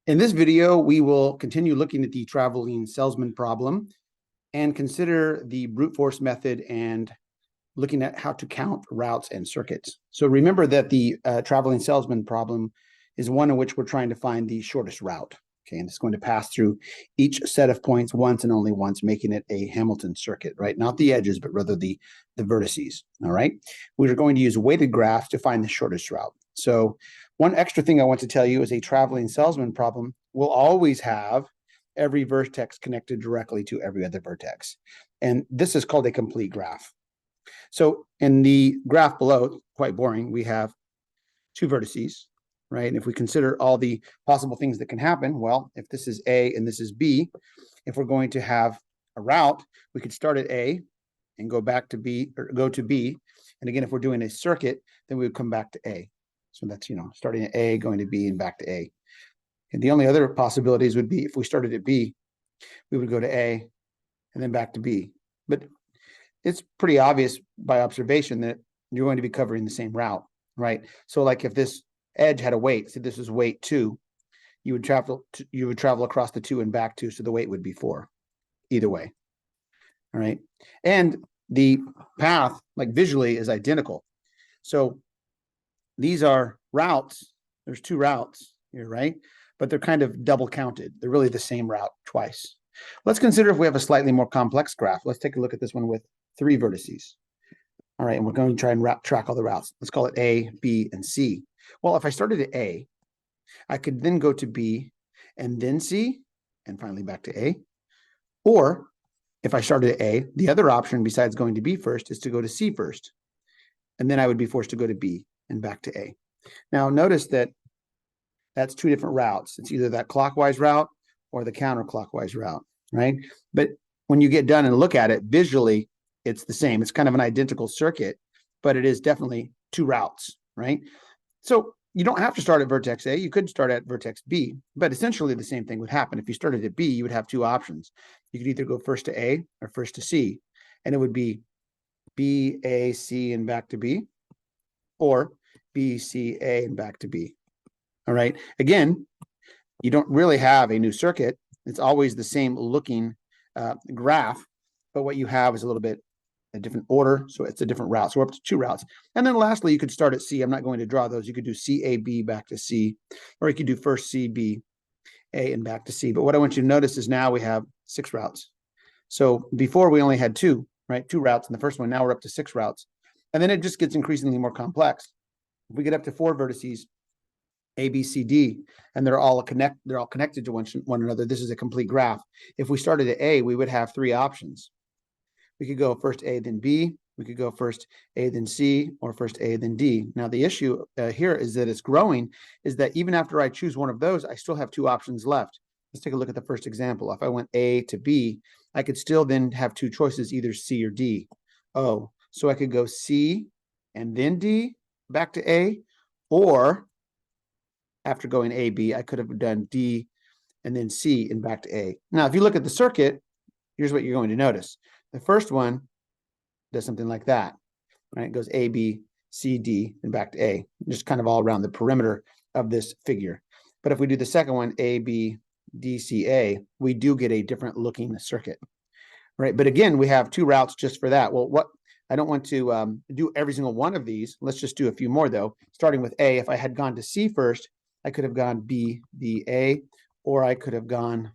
In this video, we will continue looking at the traveling salesman problem and consider the brute force method and looking at how to count routes and circuits. So remember that the traveling salesman problem is one in which we're trying to find the shortest route. Okay, and it's going to pass through each set of points once and only once, making it a Hamilton circuit, right? Not the edges, but rather the vertices, all right? We're going to use weighted graphs to find the shortest route. So one extra thing I want to tell you is a traveling salesman problem will always have every vertex connected directly to every other vertex. And this is called a complete graph. So in the graph below, quite boring, we have two vertices, right? And if we consider all the possible things that can happen, well, if this is A and this is B, if we're going to have a route, we could start at A and go back to B, or go to B. And again, if we're doing a circuit, then we would come back to A. So that's, starting at A, going to B, and back to A. And the only other possibilities would be if we started at B, we would go to A and then back to B. But it's pretty obvious by observation that you're going to be covering the same route, right? So like if this edge had a weight, so this is weight 2, you would travel across the 2 and back 2, so the weight would be 4 either way. All right. And the path, like visually, is identical. So these are routes. There's 2 routes here, right? But they're kind of double counted. They're really the same route twice. Let's consider if we have a slightly more complex graph. Let's take a look at this one with 3 vertices. All right, and we're going to try and track all the routes. Let's call it A, B, and C. Well, if I started at A, I could then go to B and then C and finally back to A. Or if I started at A, the other option besides going to B first is to go to C first. And then I would be forced to go to B and back to A. Now, notice that that's 2 different routes. It's either that clockwise route or the counterclockwise route, right? But when you get done and look at it visually, it's the same. It's kind of an identical circuit, but it is definitely 2 routes, right? So you don't have to start at vertex A. You could start at vertex B, but essentially the same thing would happen. If you started at B, you would have 2 options. You could either go first to A or first to C, and it would be B, A, C, and back to B, or B, C, A, and back to B. All right. Again, you don't really have a new circuit. It's always the same looking graph, but what you have is a little bit a different order, so it's a different route. So we're up to 2 routes. And then lastly, you could start at C. I'm not going to draw those. You could do C, A, B, back to C, or you could do first C, B, A, and back to C. But what I want you to notice is now we have 6 routes. So before we only had 2, right? 2 routes in the first one. Now we're up to 6 routes. And then it just gets increasingly more complex. If we get up to 4 vertices, A, B, C, D, and they're all connected to one another, this is a complete graph. If we started at A, we would have 3 options. We could go first A, then B. We could go first A, then C, or first A, then D. Now, the issue here is that it's growing, is that even after I choose one of those, I still have 2 options left. Let's take a look at the first example. If I went A to B, I could still then have 2 choices, either C or D. Oh, so I could go C and then D back to A, or after going A, B, I could have done D and then C and back to A. Now, if you look at the circuit, here's what you're going to notice. The first one does something like that, right? It goes A, B, C, D, and back to A, just kind of all around the perimeter of this figure. But if we do the second one, A, B, D, C, A, we do get a different looking circuit, right? But again, we have 2 routes just for that. Well, I don't want to do every single one of these. Let's just do a few more though. Starting with A, if I had gone to C first, I could have gone B, D, A, or I could have gone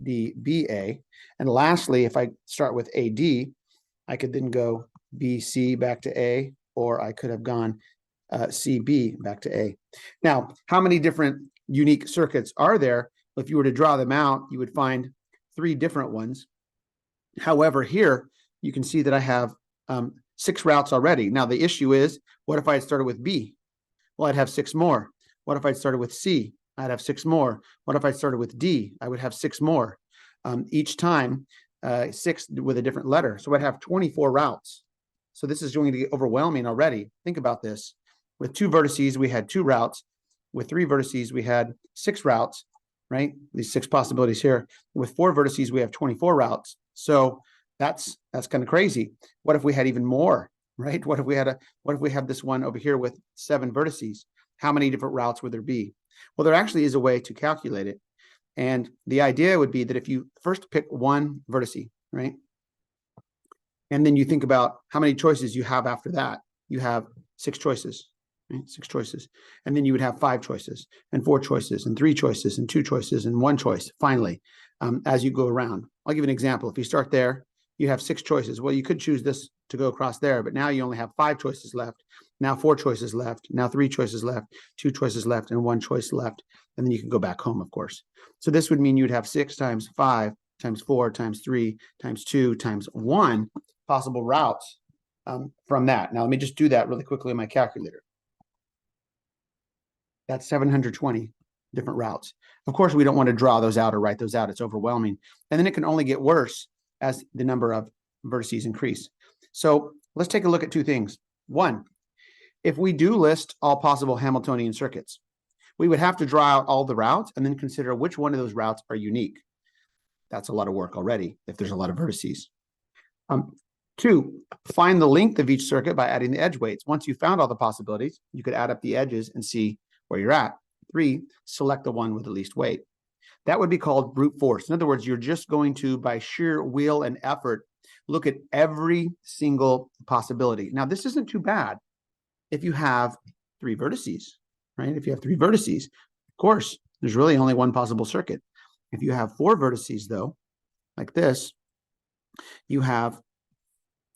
D, B, A. And lastly, if I start with A, D, I could then go B, C back to A, or I could have gone C, B back to A. Now, how many different unique circuits are there? If you were to draw them out, you would find 3 different ones. However, here you can see that I have 6 routes already. Now, the issue is, what if I had started with B? Well, I'd have 6 more. What if I started with C? I'd have 6 more. What if I started with D? I would have 6 more. Each time, 6 with a different letter. So I'd have 24 routes. So this is going to get overwhelming already. Think about this. With 2 vertices, we had 2 routes. With 3 vertices, we had 6 routes, right? These 6 possibilities here. With 4 vertices, we have 24 routes. So that's kind of crazy. What if we had even more, right? What if we have this one over here with 7 vertices? How many different routes would there be? Well, there actually is a way to calculate it. And the idea would be that if you first pick one vertice, right? And then you think about how many choices you have after that. You have 6 choices, right? 6 choices. And then you would have 5 choices and 4 choices and 3 choices and 2 choices and 1 choice, finally, as you go around. I'll give you an example. If you start there, you have 6 choices. Well, you could choose this to go across there, but now you only have 5 choices left. Now 4 choices left. Now 3 choices left, 2 choices left, and 1 choice left. And then you can go back home, of course. So this would mean you'd have 6 times 5 times 4 times 3 times 2 times 1 possible routes from that. Now, let me just do that really quickly in my calculator. That's 720 different routes. Of course, we don't want to draw those out or write those out. It's overwhelming. And then it can only get worse as the number of vertices increase. So let's take a look at 2 things. One, if we do list all possible Hamiltonian circuits, we would have to draw out all the routes and then consider which one of those routes are unique. That's a lot of work already if there's a lot of vertices. 2, find the length of each circuit by adding the edge weights. Once you found all the possibilities, you could add up the edges and see where you're at. 3, select the one with the least weight. That would be called brute force. In other words, you're just going to, by sheer will and effort, look at every single possibility. Now, this isn't too bad if you have 3 vertices, right? If you have 3 vertices, of course, there's really only one possible circuit. If you have 4 vertices, though, like this, you have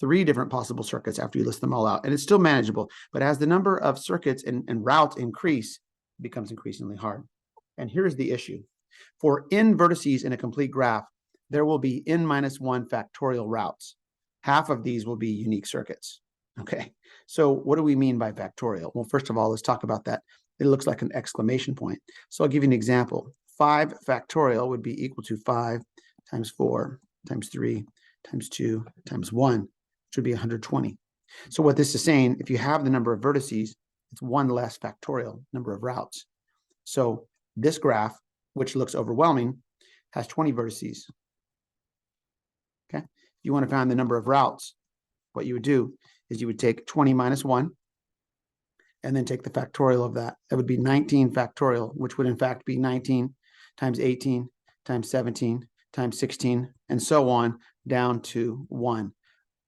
3 different possible circuits after you list them all out. And it's still manageable. But as the number of circuits and routes increase, it becomes increasingly hard. And here's the issue. For n vertices in a complete graph, there will be n minus 1 factorial routes. Half of these will be unique circuits. Okay, so what do we mean by factorial? Well, first of all, let's talk about that. It looks like an exclamation point. So I'll give you an example. 5 factorial would be equal to 5 times 4 times 3 times 2 times 1, which would be 120. So what this is saying, if you have the number of vertices, it's 1 less factorial number of routes. So this graph, which looks overwhelming, has 20 vertices. Okay, if you want to find the number of routes, what you would do is you would take 20 minus 1 and then take the factorial of that. That would be 19 factorial, which would in fact be 19 times 18 times 17 times 16 and so on down to 1.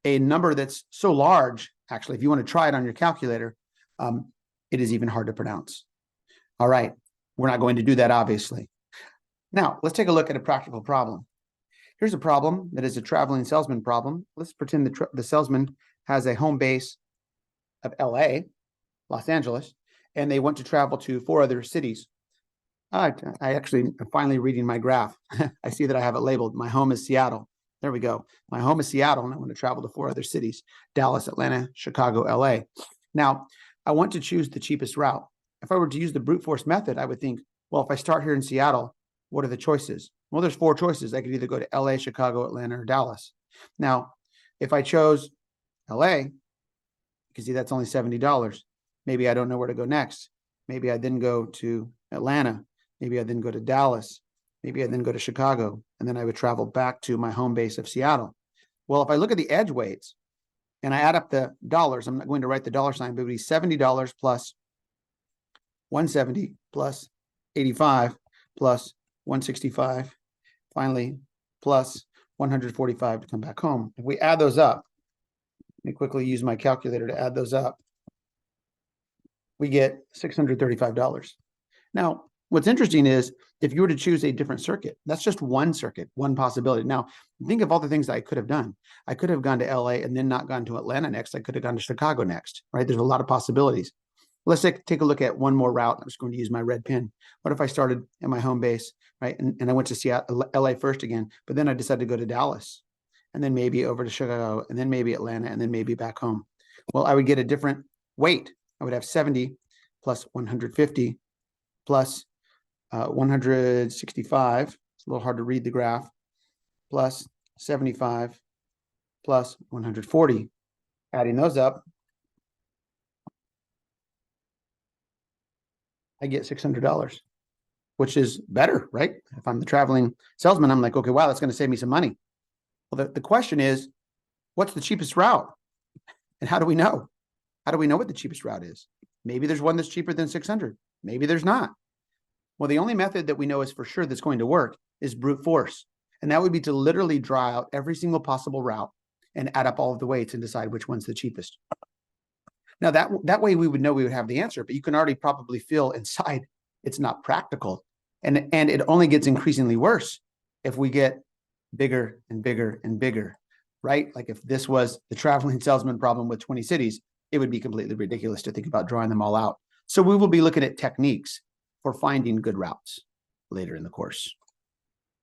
A number that's so large, actually, if you want to try it on your calculator, it is even hard to pronounce. All right, we're not going to do that, obviously. Now, let's take a look at a practical problem. Here's a problem that is a traveling salesman problem. Let's pretend the salesman has a home base of LA, Los Angeles, and they want to travel to 4 other cities. I actually am finally reading my graph. I see that I have it labeled. My home is Seattle. There we go. My home is Seattle, and I want to travel to 4 other cities: Dallas, Atlanta, Chicago, LA. Now, I want to choose the cheapest route. If I were to use the brute force method, I would think, well, if I start here in Seattle, what are the choices? Well, there's 4 choices. I could either go to LA, Chicago, Atlanta, or Dallas. Now, if I chose LA, you can see that's only $70. Maybe I don't know where to go next. Maybe I then go to Atlanta. Maybe I then go to Dallas. Maybe I then go to Chicago, and then I would travel back to my home base of Seattle. Well, if I look at the edge weights and I add up the dollars, I'm not going to write the dollar sign, but it would be $70 plus 170 plus 85 plus 165, finally, plus 145 to come back home. If we add those up, let me quickly use my calculator to add those up, we get $635. Now, what's interesting is if you were to choose a different circuit, that's just one circuit, one possibility. Now, think of all the things I could have done. I could have gone to LA and then not gone to Atlanta next. I could have gone to Chicago next, right? There's a lot of possibilities. Let's take a look at one more route. I'm just going to use my red pen. What if I started at my home base, right? And I went to Seattle, LA first again, but then I decided to go to Dallas and then maybe over to Chicago and then maybe Atlanta and then maybe back home. Well, I would get a different weight. I would have 70 plus 150 plus 165. It's a little hard to read the graph, plus 75 plus 140. Adding those up, I get $600, which is better, right? If I'm the traveling salesman, I'm like, okay, wow, that's going to save me some money. Well, the question is, what's the cheapest route? And how do we know? How do we know what the cheapest route is? Maybe there's one that's cheaper than 600. Maybe there's not. Well, the only method that we know is for sure that's going to work is brute force. And that would be to literally draw out every single possible route and add up all of the weights and decide which one's the cheapest. Now that way we would know we would have the answer, but you can already probably feel inside it's not practical. And it only gets increasingly worse if we get bigger and bigger and bigger, right? Like if this was the traveling salesman problem with 20 cities, it would be completely ridiculous to think about drawing them all out. So we will be looking at techniques for finding good routes later in the course.